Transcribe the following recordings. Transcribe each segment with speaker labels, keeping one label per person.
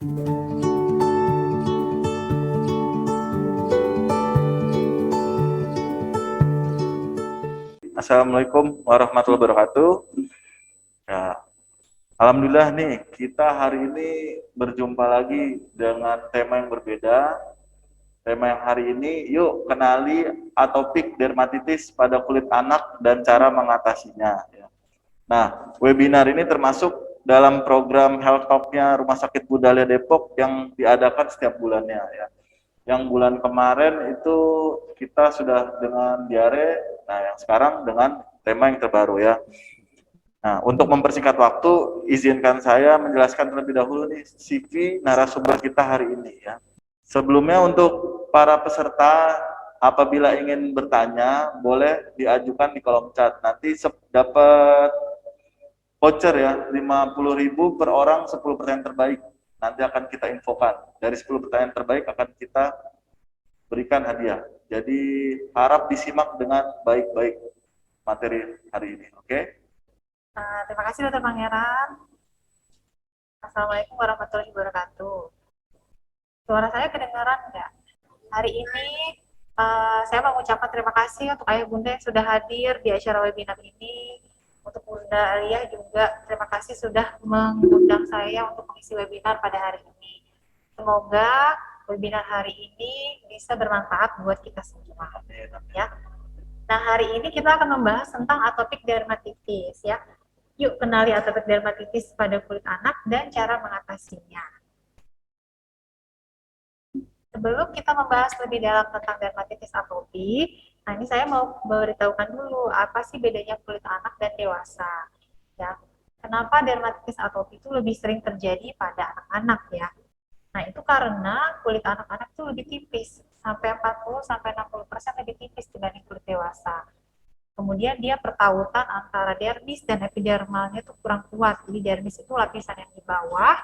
Speaker 1: Assalamualaikum warahmatullahi wabarakatuh. Ya, alhamdulillah nih kita hari ini berjumpa lagi dengan tema yang berbeda. Tema yang hari ini, yuk kenali atopik dermatitis pada kulit anak dan cara mengatasinya. Nah, webinar ini termasuk dalam program Health Talk-nya Rumah Sakit Budalia Depok yang diadakan setiap bulannya. Ya. Yang bulan kemarin itu kita sudah dengan diare, nah yang sekarang dengan tema yang terbaru ya. Nah, untuk mempersingkat waktu, izinkan saya menjelaskan terlebih dahulu nih CV narasumber kita hari ini ya. Sebelumnya untuk para peserta, apabila ingin bertanya, boleh diajukan di kolom chat. Nanti dapat voucher ya, 50.000 per orang 10 pertanyaan terbaik. Nanti akan kita infokan. Dari 10 pertanyaan terbaik akan kita berikan hadiah. Jadi harap disimak dengan baik-baik materi hari ini. Oke?
Speaker 2: Terima kasih Dr. Pangeran. Assalamualaikum warahmatullahi wabarakatuh. Suara saya kedengaran nggak? Hari ini saya mau mengucapkan terima kasih untuk Ayah Bunda yang sudah hadir di acara webinar ini. Untuk Bunda Alia juga terima kasih sudah mengundang saya untuk mengisi webinar pada hari ini. Semoga webinar hari ini bisa bermanfaat buat kita semua. Ya. Nah, hari ini kita akan membahas tentang atopik dermatitis ya. Yuk kenali atopik dermatitis pada kulit anak dan cara mengatasinya. Sebelum kita membahas lebih dalam tentang dermatitis atopik, nah ini saya mau memberitahukan dulu apa sih bedanya kulit anak dan dewasa. Ya, kenapa dermatitis atopik itu lebih sering terjadi pada anak-anak ya? Nah, itu karena kulit anak-anak itu lebih tipis, sampai 40-60% lebih tipis dibanding kulit dewasa. Kemudian dia pertautan antara dermis dan epidermalnya itu kurang kuat. Jadi dermis itu lapisan yang di bawah,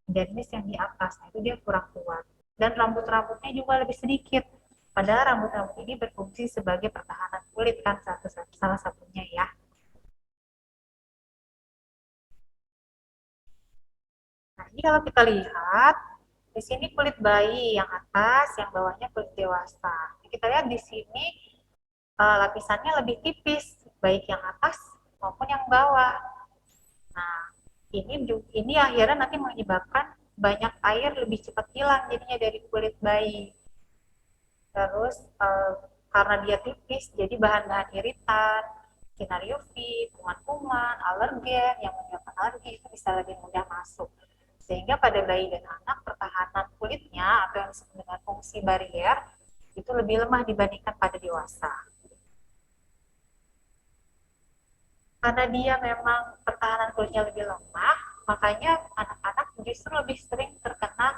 Speaker 2: dermis yang di atas. Nah, itu dia kurang kuat. Dan rambut-rambutnya juga lebih sedikit. Padahal rambut-rambut ini berfungsi sebagai pertahanan kulit kan salah satunya ya. Nah, ini kalau kita lihat di sini kulit bayi yang atas, yang bawahnya kulit dewasa. Kita lihat di sini lapisannya lebih tipis, baik yang atas maupun yang bawah. Nah, ini akhirnya nanti menyebabkan banyak air lebih cepat hilang jadinya dari kulit bayi. Terus karena dia tipis, jadi bahan-bahan iritan, sinar UV, kuman-kuman, alergen yang menyebabkan alergi itu bisa lebih mudah masuk. Sehingga pada bayi dan anak pertahanan kulitnya atau yang disebut dengan fungsi barier itu lebih lemah dibandingkan pada dewasa. Karena dia memang pertahanan kulitnya lebih lemah, makanya anak-anak justru lebih sering terkena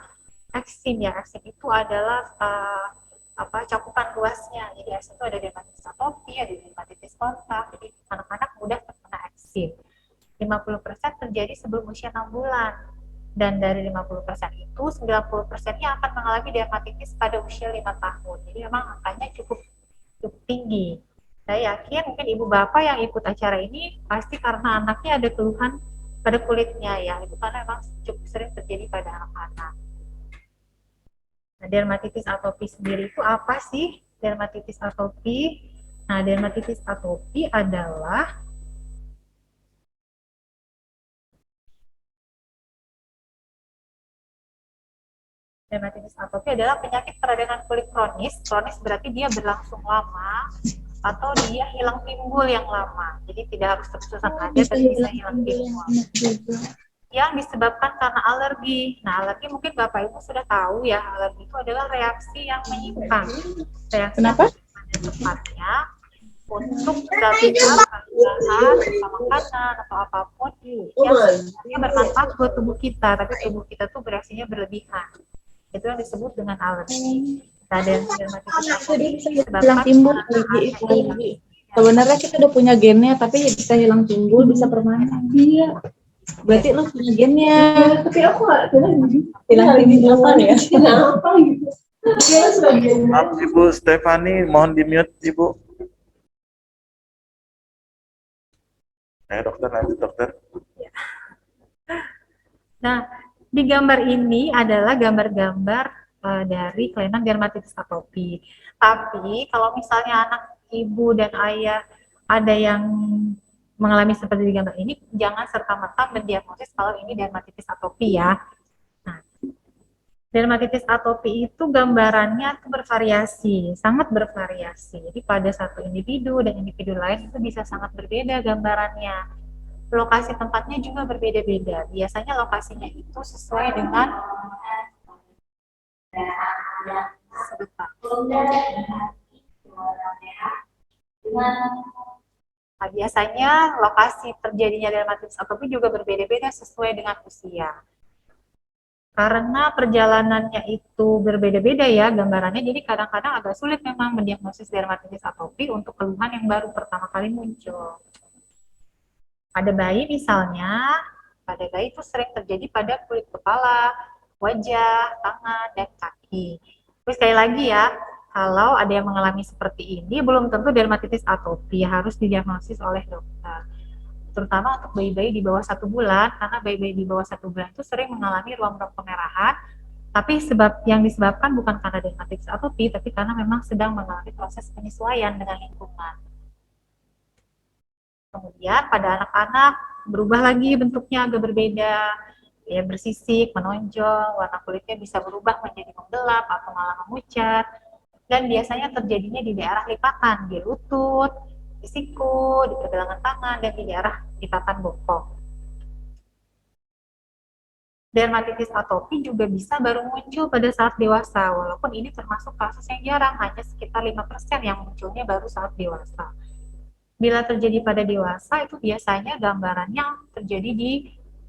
Speaker 2: eksim ya. Eksim itu adalah cakupan luasnya. Jadi eksim itu ada dermatitis atopi, ada dermatitis kontak. Jadi anak-anak mudah terkena eksim. 50% terjadi sebelum usia 6 bulan. Dan dari 50% itu, 90%-nya akan mengalami dermatitis pada usia 5 tahun. Jadi memang angkanya cukup tinggi. Saya yakin mungkin ibu bapak yang ikut acara ini pasti karena anaknya ada keluhan pada kulitnya ya. Itu karena memang cukup sering terjadi pada anak-anak. Nah, dermatitis atopi sendiri itu apa sih? Dermatitis atopi. Nah, dermatitis atopi adalah penyakit peradangan kulit kronis. Kronis berarti dia berlangsung lama atau dia hilang timbul yang lama. Jadi tidak harus terus-terusan ada, tapi bisa hilang timbul. Yang disebabkan karena alergi. Nah, alergi mungkin Bapak Ibu sudah tahu ya, alergi itu adalah reaksi yang menyimpang. Reaksi
Speaker 3: Kenapa?
Speaker 2: pada tempatnya untuk mendapatkan bahan bersama makanan atau apapun yang sebenarnya bermanfaat buat tubuh kita, tapi tubuh kita tuh bereaksinya berlebihan. Itu yang disebut dengan alergi. Nah, dan dermatitis
Speaker 3: hilang timbul lagi. Sebenarnya kita udah punya gennya, tapi bisa hilang timbul, bisa permanen. Iya. Berarti lo punya gennya. Tapi aku hilang timbul apa ya? Apa gitu?
Speaker 1: Maaf Ibu Stefani, mohon di-mute Ibu. Dokter, lanjut dokter.
Speaker 2: Nah, Di gambar ini adalah gambar-gambar dari kelainan dermatitis atopi. Tapi kalau misalnya anak ibu dan ayah ada yang mengalami seperti di gambar ini, jangan serta-merta mendiagnosis kalau ini dermatitis atopi ya. Nah, dermatitis atopi itu gambarannya itu bervariasi, sangat bervariasi. Jadi pada satu individu dan individu lain itu bisa sangat berbeda gambarannya. Lokasi tempatnya juga berbeda-beda. Biasanya lokasinya itu sesuai dengan Nah, biasanya lokasi terjadinya dermatitis atopi juga berbeda-beda sesuai dengan usia. Karena perjalanannya itu berbeda-beda ya gambarannya, jadi kadang-kadang agak sulit memang mendiagnosis dermatitis atopi untuk keluhan yang baru pertama kali muncul. Pada bayi misalnya, pada bayi itu sering terjadi pada kulit kepala, wajah, tangan, dan kaki. Terus sekali lagi ya, kalau ada yang mengalami seperti ini, belum tentu dermatitis atopi, harus didiagnosis oleh dokter. Terutama untuk bayi-bayi di bawah 1 bulan, karena bayi-bayi di bawah 1 bulan itu sering mengalami ruam-ruam kemerahan, tapi yang disebabkan bukan karena dermatitis atopi, tapi karena memang sedang mengalami proses penyesuaian dengan lingkungan. Kemudian pada anak-anak berubah lagi bentuknya agak berbeda, ya bersisik, menonjol, warna kulitnya bisa berubah menjadi menggelap atau malah memucat, dan biasanya terjadinya di daerah lipatan, di lutut, di siku, di pergelangan tangan, dan di daerah lipatan bokong. Dermatitis atopi juga bisa baru muncul pada saat dewasa, walaupun ini termasuk kasus yang jarang, hanya sekitar 5% yang munculnya baru saat dewasa. Bila terjadi pada dewasa, itu biasanya gambarannya terjadi di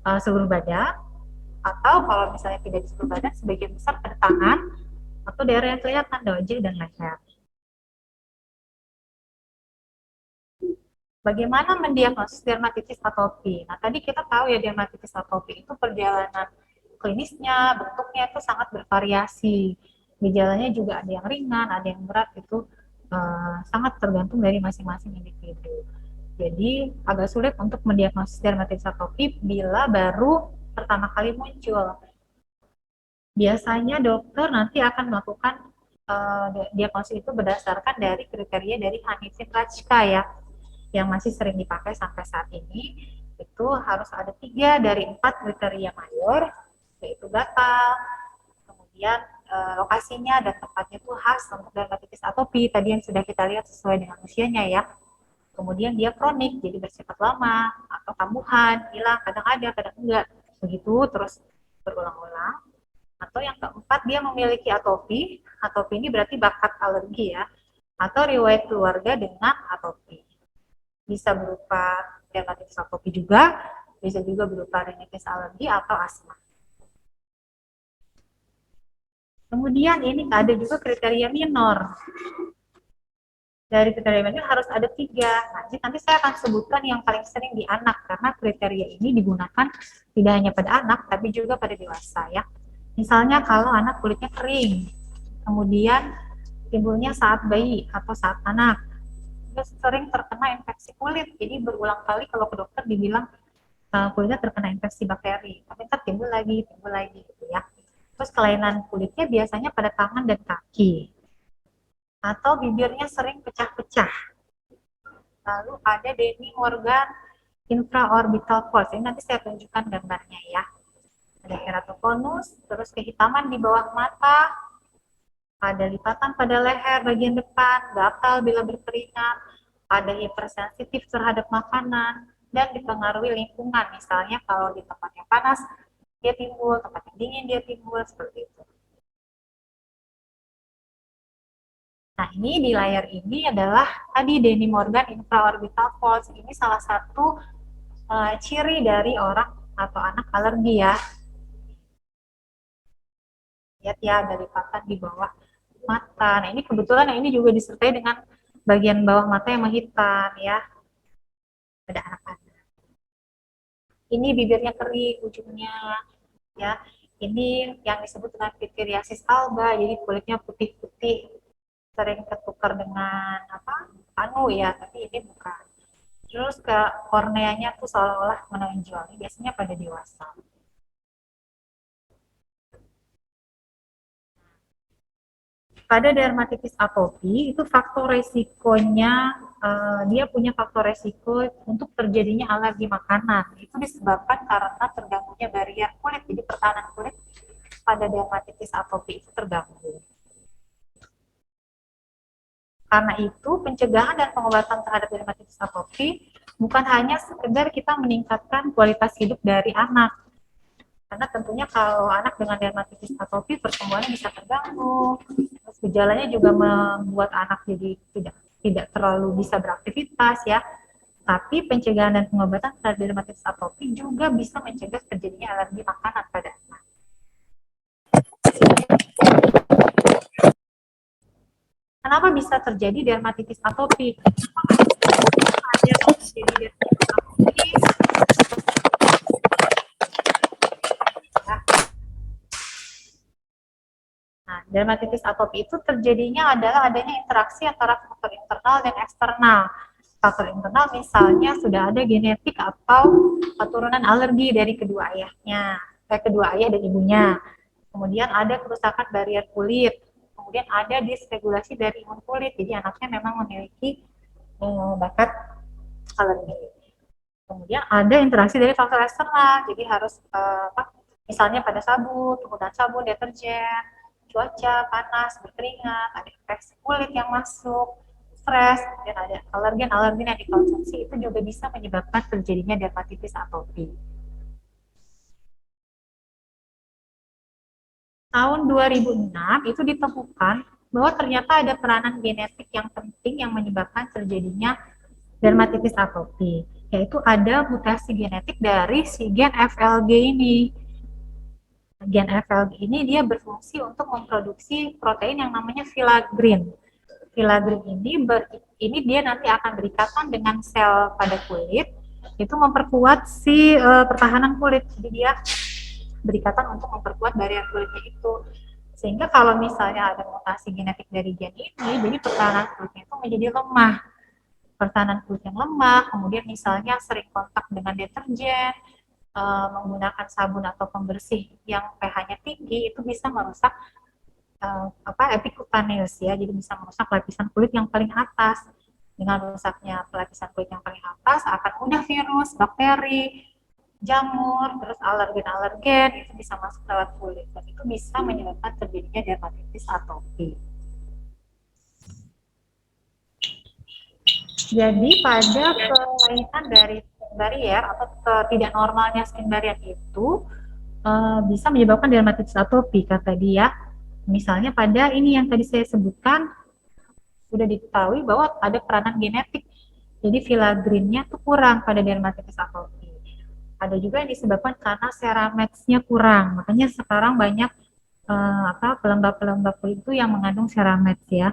Speaker 2: seluruh badan, atau kalau misalnya tidak di seluruh badan, sebagian besar pada tangan, atau daerah yang kelihatan, wajah dan leher. Bagaimana mendiagnosis dermatitis atopi? Nah, tadi kita tahu ya dermatitis atopi itu perjalanan klinisnya, bentuknya itu sangat bervariasi. Gejalanya juga ada yang ringan, ada yang berat, itu sangat tergantung dari masing-masing individu. Jadi agak sulit untuk mendiagnosis dermatitis atopi bila baru pertama kali muncul. Biasanya dokter nanti akan melakukan diagnosis itu berdasarkan dari kriteria dari Hanifin-Rajka ya, yang masih sering dipakai sampai saat ini. Itu harus ada 3 dari 4 kriteria mayor, yaitu gatal, kemudian lokasinya dan tempatnya itu khas untuk dermatitis atopi, tadi yang sudah kita lihat sesuai dengan usianya ya. Kemudian dia kronik, jadi bersifat lama, atau kambuhan, hilang, kadang ada, kadang enggak, begitu terus berulang-ulang. Atau yang keempat, dia memiliki atopi ini berarti bakat alergi ya, atau riwayat keluarga dengan atopi. Bisa berupa dermatitis atopi juga, bisa juga berupa rinitis alergi atau asma. Kemudian ini ada juga kriteria minor. Dari kriteria minor harus ada 3. Nanti saya akan sebutkan yang paling sering di anak, karena kriteria ini digunakan tidak hanya pada anak, tapi juga pada dewasa ya. Misalnya kalau anak kulitnya kering, kemudian timbulnya saat bayi atau saat anak, terus sering terkena infeksi kulit, jadi berulang kali kalau ke dokter dibilang kulitnya terkena infeksi bakteri, tapi ntar timbul lagi gitu ya. Terus kelainan kulitnya biasanya pada tangan dan kaki, atau bibirnya sering pecah-pecah. Lalu ada Denny Morgan infraorbital folds, ini nanti saya tunjukkan gambarnya ya. Ada keratokonus, terus kehitaman di bawah mata, ada lipatan pada leher bagian depan, gatal bila berkeringat, ada hipersensitif terhadap makanan, dan dipengaruhi lingkungan. Misalnya kalau di tempat yang panas dia timbul, tempat yang dingin dia timbul, seperti itu. Nah, ini di layar ini adalah tadi Denny Morgan infraorbital folds. Ini salah satu ciri dari orang atau anak alergi ya. Lihat ya, ada lipatan di bawah mata. Nah, ini kebetulan ini juga disertai dengan bagian bawah mata yang menghitam ya. Pada anak-anak. Ini bibirnya kering ujungnya ya. Ini yang disebut dengan pityriasis alba, jadi kulitnya putih-putih, sering ketukar dengan anu ya, tapi ini bukan. Terus ke korneanya tuh seolah-olah menonjol, ini biasanya pada dewasa. pada dermatitis atopi itu faktor resikonya dia punya faktor resiko untuk terjadinya alergi makanan. Itu disebabkan karena terganggunya barrier kulit. Jadi pertahanan kulit pada dermatitis atopi itu terganggu. Karena itu pencegahan dan pengobatan terhadap dermatitis atopi bukan hanya sekedar kita meningkatkan kualitas hidup dari anak. Karena tentunya kalau anak dengan dermatitis atopi pertumbuhannya bisa terganggu. Terus gejalanya juga membuat anak jadi tidak terlalu bisa beraktivitas ya. Tapi pencegahan dan pengobatan terhadap dermatitis atopi juga bisa mencegah terjadinya alergi makanan pada anak. Kenapa bisa terjadi dermatitis atopi? Nah, dermatitis atopi itu terjadinya adalah adanya interaksi antara faktor internal dan eksternal. Faktor internal misalnya sudah ada genetik atau keturunan alergi dari kedua ayah dan ibunya. Kemudian ada kerusakan barrier kulit. Kemudian ada disregulasi dari imun kulit. Jadi anaknya memang memiliki bakat alergi. Kemudian ada interaksi dari faktor eksternal. Jadi harus misalnya pada sabun, penggunaan sabun, deterjen, cuaca panas, berkeringat, ada infeksi kulit yang masuk, stres, dan ada alergen yang dikonsumsi, itu juga bisa menyebabkan terjadinya dermatitis atopi. Tahun 2006 itu ditemukan bahwa ternyata ada peranan genetik yang penting yang menyebabkan terjadinya dermatitis atopi, yaitu ada mutasi genetik dari si gen FLG ini. Gen FLG ini dia berfungsi untuk memproduksi protein yang namanya filagrin. Filagrin ini dia nanti akan berikatan dengan sel pada kulit, itu memperkuat si pertahanan kulit. Jadi dia berikatan untuk memperkuat barrier kulitnya itu. Sehingga kalau misalnya ada mutasi genetik dari gen ini, jadi pertahanan kulitnya itu menjadi lemah. Pertahanan kulit yang lemah, kemudian misalnya sering kontak dengan deterjen, menggunakan sabun atau pembersih yang pH-nya tinggi, itu bisa merusak epikutaneus ya, jadi bisa merusak lapisan kulit yang paling atas. Dengan rusaknya lapisan kulit yang paling atas akan mudah virus, bakteri, jamur, terus alergen itu bisa masuk lewat kulit dan itu bisa menyebabkan terjadinya dermatitis atopi. Jadi pada kelainan dari skin barrier atau tidak normalnya skin barrier itu bisa menyebabkan dermatitis atopi kata dia. Misalnya pada ini yang tadi saya sebutkan sudah diketahui bahwa ada peranan genetik. Jadi filagrinnya tuh kurang pada dermatitis atopi. Ada juga yang disebabkan karena ceramidesnya kurang. Makanya sekarang banyak pelembab-pelembab kulit itu yang mengandung ceramides ya.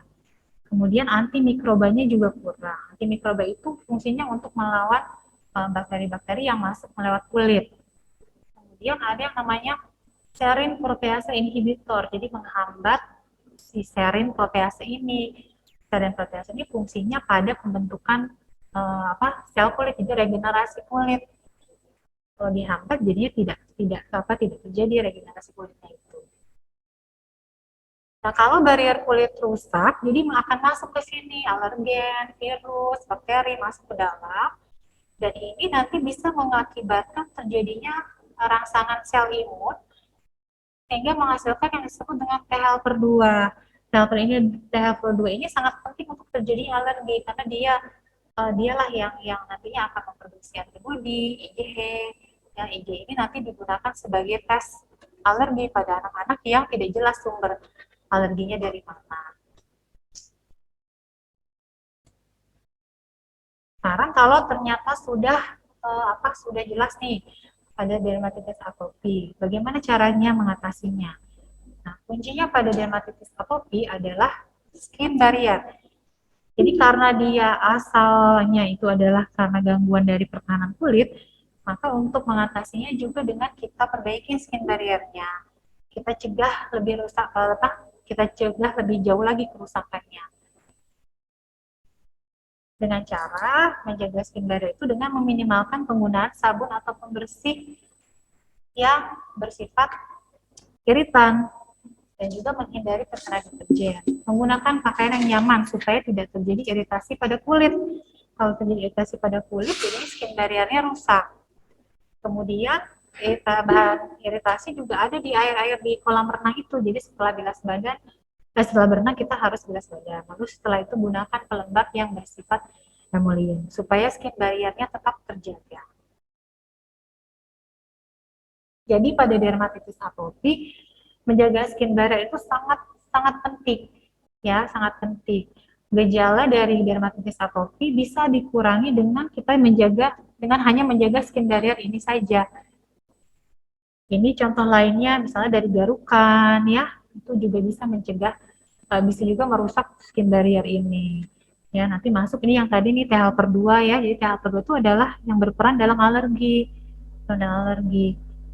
Speaker 2: Kemudian antimikrobanya juga kurang. Antimikroba itu fungsinya untuk melawan bakteri-bakteri yang masuk melewat kulit. Kemudian ada yang namanya serine protease inhibitor, jadi menghambat si serine protease ini. Serine protease ini fungsinya pada pembentukan sel kulit, jadi regenerasi kulit. Kalau dihambat jadinya tidak terjadi regenerasi kulitnya itu. Nah, kalau barrier kulit rusak, jadi akan masuk ke sini alergen, virus, bakteri masuk ke dalam, dan ini nanti bisa mengakibatkan terjadinya rangsangan sel imun, sehingga menghasilkan yang disebut dengan THL-2. THL-2 ini sangat penting untuk terjadi alergi, karena dialah yang nantinya akan memproduksi antibodi, IgG. Yang IgG ini nanti digunakan sebagai tes alergi pada anak-anak yang tidak jelas sumber alerginya dari mana. Sekarang kalau ternyata sudah jelas nih pada dermatitis atopi, bagaimana caranya mengatasinya? Nah, kuncinya pada dermatitis atopi adalah skin barrier. Jadi karena dia asalnya itu adalah karena gangguan dari pertahanan kulit, maka untuk mengatasinya juga dengan kita perbaiki skin barrier-nya. Kita cegah lebih jauh lagi kerusakannya. Dengan cara menjaga skin barrier itu dengan meminimalkan penggunaan sabun atau pembersih yang bersifat iritan. dan juga menghindari terkena deterjen. Menggunakan pakaian yang nyaman supaya tidak terjadi iritasi pada kulit. Kalau terjadi iritasi pada kulit, jadi skin barrier-nya rusak. Kemudian bahan iritasi juga ada di air-air di kolam renang itu. Jadi setelah berenang kita harus bilas badan. Lalu setelah itu gunakan pelembab yang bersifat emollient supaya skin barrier-nya tetap terjaga. Jadi pada dermatitis atopi, menjaga skin barrier itu sangat penting, ya, sangat penting. Gejala dari dermatitis atopi bisa dikurangi dengan kita hanya menjaga skin barrier ini saja. Ini contoh lainnya, misalnya dari garukan, ya, itu juga bisa mencegah, bisa juga merusak skin barrier ini. Ya, nanti masuk ini yang tadi nih T helper 2 ya. Jadi T helper 2 itu adalah yang berperan dalam alergi.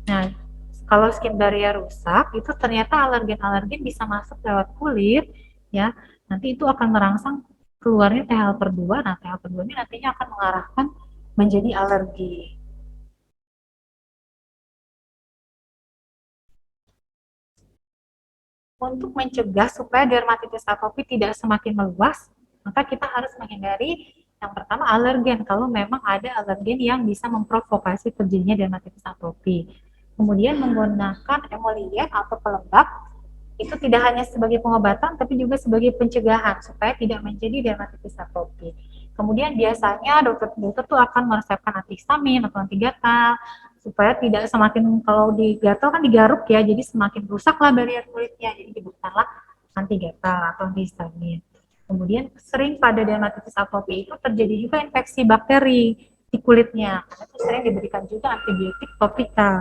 Speaker 2: Nah, kalau skin barrier rusak, itu ternyata alergen-alergen bisa masuk lewat kulit, ya. Nanti itu akan merangsang keluarnya T helper 2. Nah, T helper 2 ini nantinya akan mengarahkan menjadi alergi. Untuk mencegah supaya dermatitis atopi tidak semakin meluas, maka kita harus menghindari yang pertama alergen, kalau memang ada alergen yang bisa memprovokasi terjadinya dermatitis atopi. Kemudian menggunakan emollient atau pelembab, itu tidak hanya sebagai pengobatan, tapi juga sebagai pencegahan, supaya tidak menjadi dermatitis atopi. Kemudian biasanya dokter tuh akan meresepkan antihistamin atau antigatal, supaya tidak semakin, kalau digatal kan digaruk ya, jadi semakin rusaklah barrier kulitnya, jadi diberikanlah antigatal atau antihistamin. Kemudian sering pada dermatitis atopi itu terjadi juga infeksi bakteri di kulitnya, karena itu sering diberikan juga antibiotik topikal.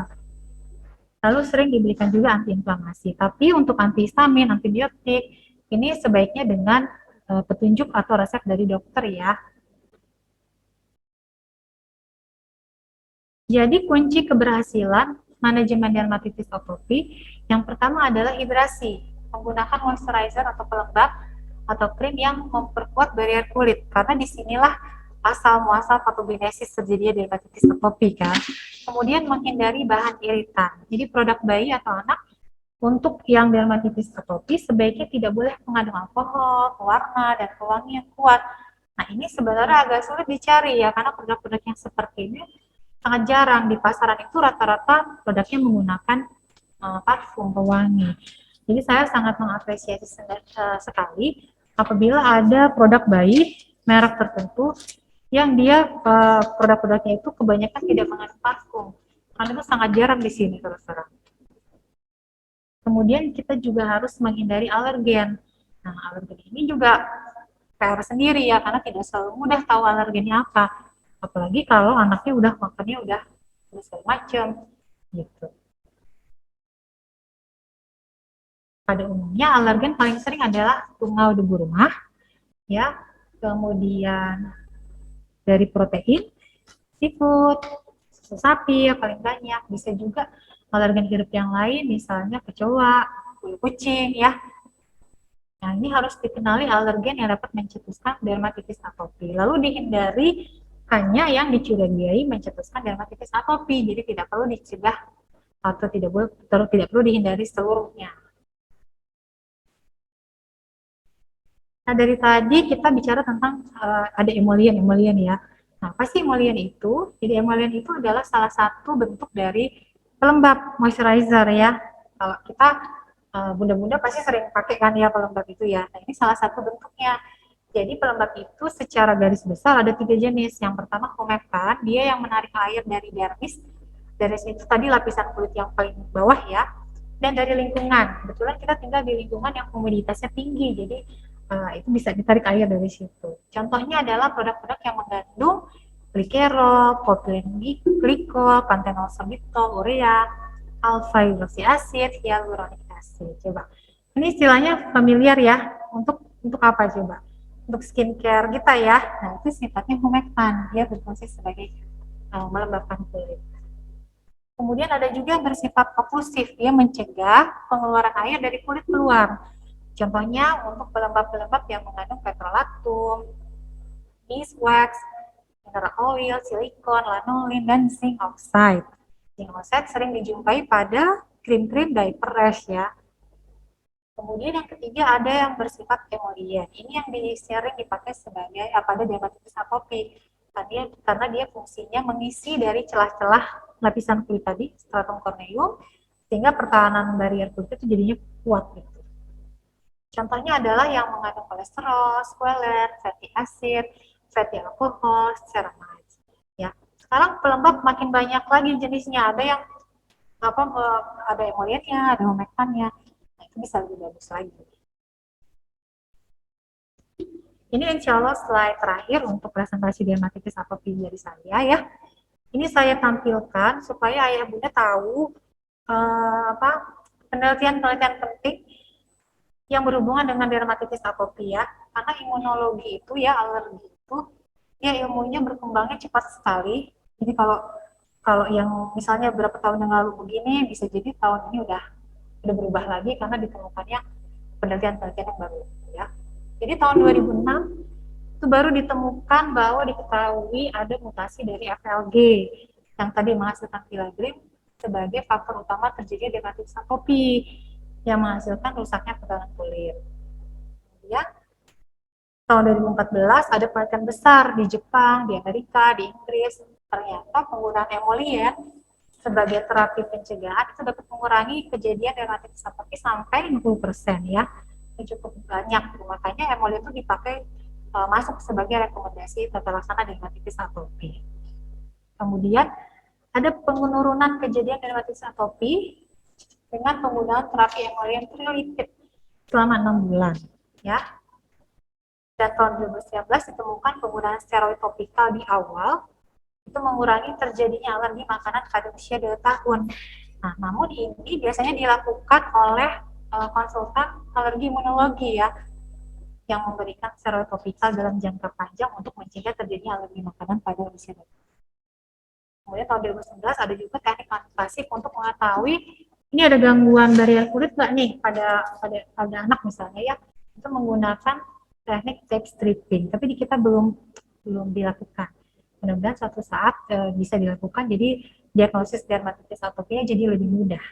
Speaker 2: Lalu sering diberikan juga antiinflamasi. Tapi untuk antihistamin, antibiotik, ini sebaiknya dengan petunjuk atau resep dari dokter ya. Jadi kunci keberhasilan manajemen dermatitis atopi yang pertama adalah hidrasi, menggunakan moisturizer atau pelembab atau krim yang memperkuat barrier kulit, karena disinilah asal muasal patogenesis terjadinya dermatitis atopi kan. Kemudian menghindari bahan iritan. Jadi produk bayi atau anak untuk yang dermatitis atopi sebaiknya tidak boleh mengandung alkohol, pewarna, dan pewangi yang kuat. Nah ini sebenarnya agak sulit dicari ya, karena produk-produk yang seperti ini sangat jarang. Di pasaran itu rata-rata produknya menggunakan parfum, pewangi. Jadi saya sangat mengapresiasi sekali apabila ada produk bayi merek tertentu yang dia produk-produknya itu kebanyakan tidak mengandung parfum, karena itu sangat jarang di sini terus terang. Kemudian kita juga harus menghindari alergen. Nah, alergen ini juga PR sendiri ya, karena tidak selalu mudah tahu alergennya apa. Apalagi kalau anaknya udah makannya udah segala macam gitu. Pada umumnya alergen paling sering adalah tungau debu rumah, ya, kemudian dari protein, seafood, susu sapi ya paling banyak. Bisa juga alergen hidup yang lain, misalnya kecoa, bulu kucing ya. Nah ini harus dikenali alergen yang dapat mencetuskan dermatitis atopi. Lalu dihindari hanya yang dicurigai mencetuskan dermatitis atopi, jadi tidak perlu dicegah atau tidak perlu dihindari seluruhnya. Nah dari tadi kita bicara tentang ada emollient ya. Nah apa sih emollient itu? Jadi emollient itu adalah salah satu bentuk dari pelembab moisturizer ya. Kalau kita bunda-bunda pasti sering pakai kan ya pelembab itu ya. Nah ini salah satu bentuknya. Jadi pelembab itu secara garis besar ada 3 jenis. Yang pertama humectant, dia yang menarik air dari dermis. Dermis itu tadi lapisan kulit yang paling bawah ya. Dan dari lingkungan. Kebetulan kita tinggal di lingkungan yang humiditasnya tinggi, jadi itu bisa ditarik air dari situ. Contohnya adalah produk-produk yang mengandung glicerol, propylene glikol, panthenol sorbitol, urea, alpha hidroksi asid, hyaluronic acid. Coba. Ini istilahnya familiar ya. Untuk apa coba? Untuk skincare kita ya. Nah, itu sifatnya humectant. Dia berfungsi sebagai melembabkan kulit. Kemudian ada juga yang bersifat okklusif. Dia mencegah pengeluaran air dari kulit keluar. Contohnya untuk pelembab-pelembab yang mengandung petrolatum, beeswax, mineral oil, silikon, lanolin, dan zinc oxide. Zinc oxide sering dijumpai pada krim-krim diaper rash ya. Kemudian yang ketiga ada yang bersifat emollient. Ini yang sering dipakai sebagai pada dermatitis atopik. Karena dia fungsinya mengisi dari celah-celah lapisan kulit tadi, stratum corneum, sehingga pertahanan barrier kulit itu jadinya kuat gitu. Contohnya adalah yang mengandung kolesterol, squalene, fatty acid, fatty alcohol, ceramide. Ya, sekarang pelembab makin banyak lagi jenisnya. Ada yang ada emollientnya, ada humectantnya. Nah, itu bisa lebih bagus lagi. Ini insya Allah slide terakhir untuk presentasi dermatitis atopi dari saya ya. Ini saya tampilkan supaya ayah bunda tahu penelitian-penelitian penting yang berhubungan dengan dermatitis atopi ya. Karena imunologi itu ya, alergi itu ya ilmunya berkembangnya cepat sekali. Jadi kalau yang misalnya beberapa tahun yang lalu begini, bisa jadi tahun ini udah berubah lagi karena ditemukannya penelitian-penelitian yang baru ya. Jadi tahun 2006 itu baru ditemukan bahwa diketahui ada mutasi dari FLG yang tadi menghasilkan filaggrim sebagai faktor utama terjadinya dermatitis atopi yang menghasilkan rusaknya pegangan kulit. Kemudian tahun 2014 ada penelitian besar di Jepang, di Amerika, di Inggris. Ternyata penggunaan emollient sebagai terapi pencegahan itu dapat mengurangi kejadian dermatitis atopi sampai 60% ya. Ini cukup banyak. Makanya emollient itu dipakai masuk sebagai rekomendasi tata laksana dermatitis atopi. Kemudian ada penurunan kejadian dermatitis atopi dengan penggunaan terapi emollient trilipid selama 6 bulan ya. Dan tahun 2019 ditemukan penggunaan steroid topikal di awal itu mengurangi terjadinya alergi makanan pada usia 2 tahun. Nah, namun ini biasanya dilakukan oleh konsultan alergi imunologi ya, yang memberikan steroid topikal dalam jangka panjang untuk mencegah terjadinya alergi makanan pada usia 2 tahun. Kemudian tahun 2019 ada juga teknik invasif untuk mengetahui ini ada gangguan barrier kulit nggak nih pada anak misalnya ya, itu menggunakan teknik tape stripping, tapi di kita belum dilakukan. Mudah-mudahan suatu saat bisa dilakukan, jadi diagnosis dermatitis atopinya jadi lebih mudah.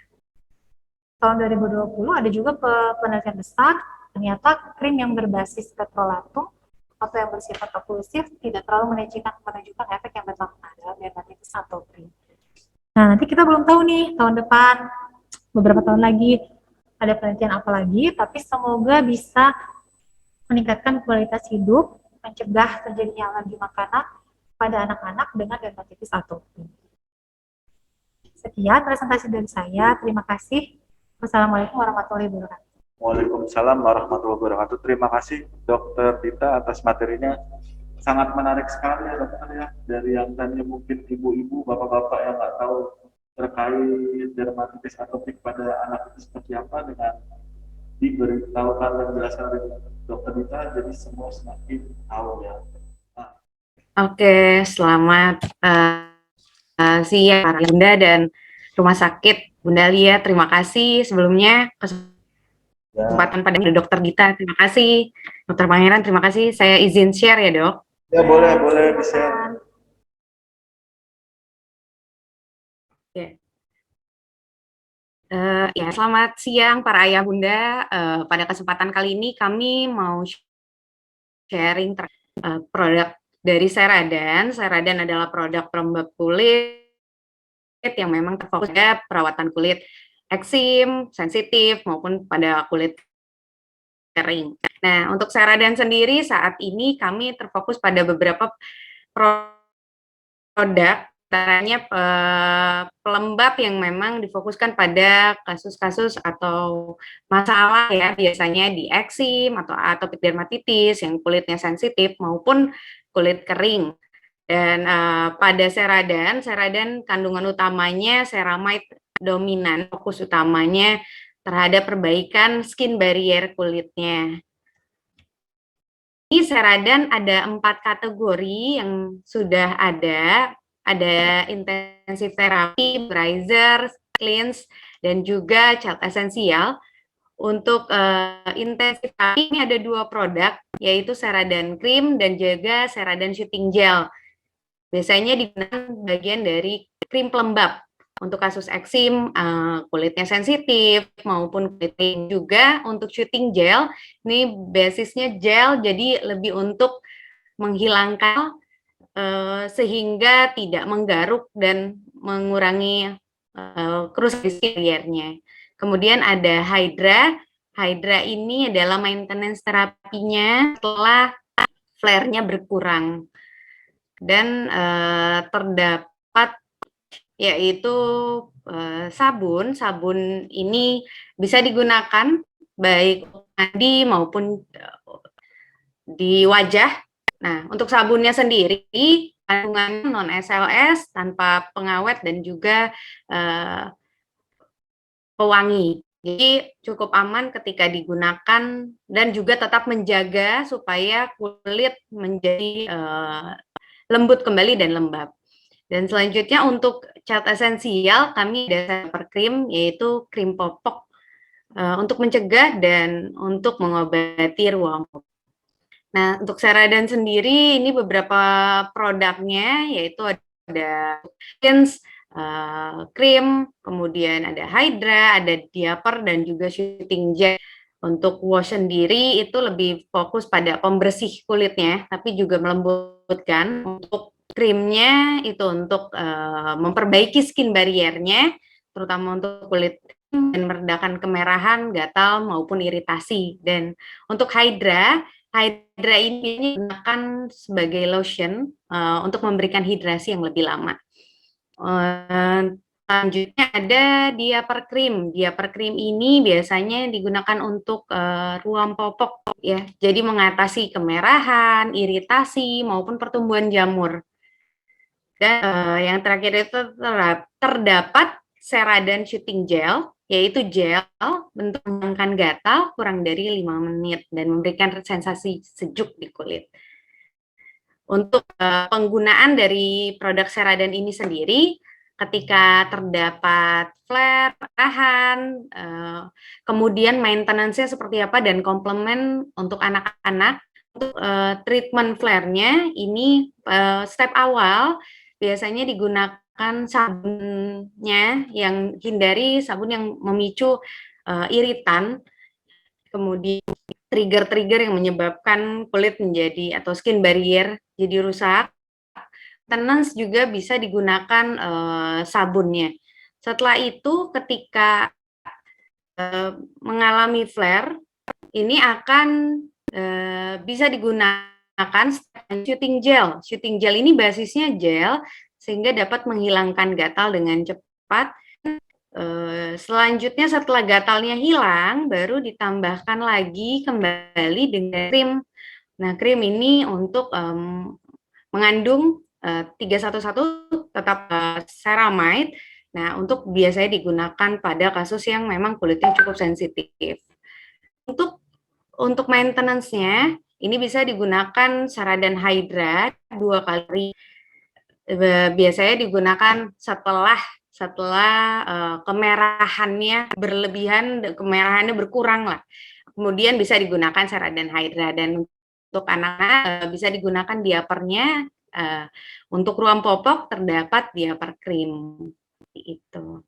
Speaker 2: Tahun 2020 ada juga penelitian besar, ternyata krim yang berbasis petrolatum atau yang bersifat oklusif tidak terlalu menunjukkan efek yang bermakna dalam dermatitis atopi. Nah, nanti kita belum tahu nih tahun depan, beberapa tahun lagi ada penelitian apa lagi, tapi semoga bisa meningkatkan kualitas hidup, mencegah terjadinya alergi makanan pada anak-anak dengan dermatitis atopi. Sekian presentasi dari saya. Terima kasih. Wassalamualaikum warahmatullahi wabarakatuh.
Speaker 1: Waalaikumsalam warahmatullahi wabarakatuh. Terima kasih Dokter Dita atas materinya. Sangat menarik sekali ya dokter ya. Dari yang tadinya mungkin ibu-ibu, bapak-bapak yang nggak tahu terkait dermatitis atopik pada anak itu seperti apa, dengan diberitahukan dan dijelaskan oleh Dokter Dita, jadi semua semakin tahu ya.
Speaker 4: Oke, selamat siang para Bunda dan Rumah Sakit Bunda Lia. Terima kasih sebelumnya kesempatan pada Dokter Dita. Terima kasih Dokter Pangeran. Terima kasih. Saya izin share ya dok.
Speaker 1: Ya boleh di-share.
Speaker 4: Ya, selamat siang para ayah bunda. Pada kesempatan kali ini kami mau sharing produk dari Ceradan. Ceradan adalah produk pelembab kulit yang memang terfokus pada perawatan kulit eksim, sensitif maupun pada kulit kering. Nah, untuk Ceradan sendiri saat ini kami terfokus pada beberapa produk, antaranya pelembab yang memang difokuskan pada kasus-kasus atau masalah ya, biasanya di eksim atau atopic dermatitis yang kulitnya sensitif maupun kulit kering. Dan pada Ceradan kandungan utamanya ceramide dominan, fokus utamanya terhadap perbaikan skin barrier kulitnya. Di Ceradan ada 4 kategori yang sudah ada intensive therapy, moisturizer, cleanse, dan juga child essential. Untuk intensive therapy ini ada 2 produk, yaitu Ceradan cream dan juga Ceradan shooting gel. Biasanya digunakan bagian dari krim pelembab. untuk kasus eksim, kulitnya sensitif, maupun kulit kering juga. Untuk shooting gel, ini basisnya gel, jadi lebih untuk menghilangkan sehingga tidak menggaruk dan mengurangi kerusakan barriernya. Kemudian ada Hydra. Hydra ini adalah maintenance terapinya setelah flare-nya berkurang. Dan terdapat yaitu sabun. Sabun ini bisa digunakan baik mandi maupun di wajah. Nah, untuk sabunnya sendiri kandungan non SLS, tanpa pengawet dan juga pewangi. Jadi cukup aman ketika digunakan dan juga tetap menjaga supaya kulit menjadi lembut kembali dan lembab. Dan selanjutnya untuk cat esensial kami ada super cream, yaitu krim popok untuk mencegah dan untuk mengobati ruam. Nah, untuk Ceradan sendiri ini beberapa produknya, yaitu ada krim, kemudian ada Hydra, ada Diaper, dan juga shooting gel. Untuk wash sendiri itu lebih fokus pada pembersih kulitnya, tapi juga melembutkan. Untuk krimnya itu untuk memperbaiki skin barriernya, terutama untuk kulit dan meredakan kemerahan, gatal, maupun iritasi. Dan untuk Hydra ini digunakan sebagai lotion untuk memberikan hidrasi yang lebih lama. Selanjutnya ada Diaper Cream. Diaper Cream ini biasanya digunakan untuk ruam popok ya. Jadi mengatasi kemerahan, iritasi maupun pertumbuhan jamur. Dan yang terakhir itu terdapat Ceradan Shooting Gel, yaitu gel bentuk menghilangkan gatal kurang dari 5 menit dan memberikan sensasi sejuk di kulit. Untuk penggunaan dari produk Ceradan ini sendiri, ketika terdapat flare, tahan, kemudian maintenance-nya seperti apa dan komplement untuk anak-anak. Untuk treatment flare-nya ini step awal biasanya digunakan sabunnya yang hindari sabun yang memicu iritan, kemudian trigger-trigger yang menyebabkan kulit menjadi atau skin barrier jadi rusak. Maintenance juga bisa digunakan sabunnya. Setelah itu ketika mengalami flare, ini akan bisa digunakan shooting gel. Shooting gel ini basisnya gel, sehingga dapat menghilangkan gatal dengan cepat. Selanjutnya setelah gatalnya hilang, baru ditambahkan lagi kembali dengan krim. Nah, krim ini untuk mengandung 311 tetap ceramide. Nah, untuk biasanya digunakan pada kasus yang memang kulitnya cukup sensitif. Untuk maintenance-nya, ini bisa digunakan Ceradan Hydra 2 kali. Biasanya digunakan setelah kemerahannya berlebihan, kemerahannya berkurang lah. Kemudian bisa digunakan Ceradan Hydra, dan untuk anak-anak bisa digunakan diapernya. Untuk ruam popok terdapat diaper cream. Itu.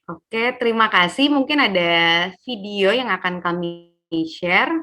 Speaker 4: Oke, terima kasih. Mungkin ada video yang akan kami share.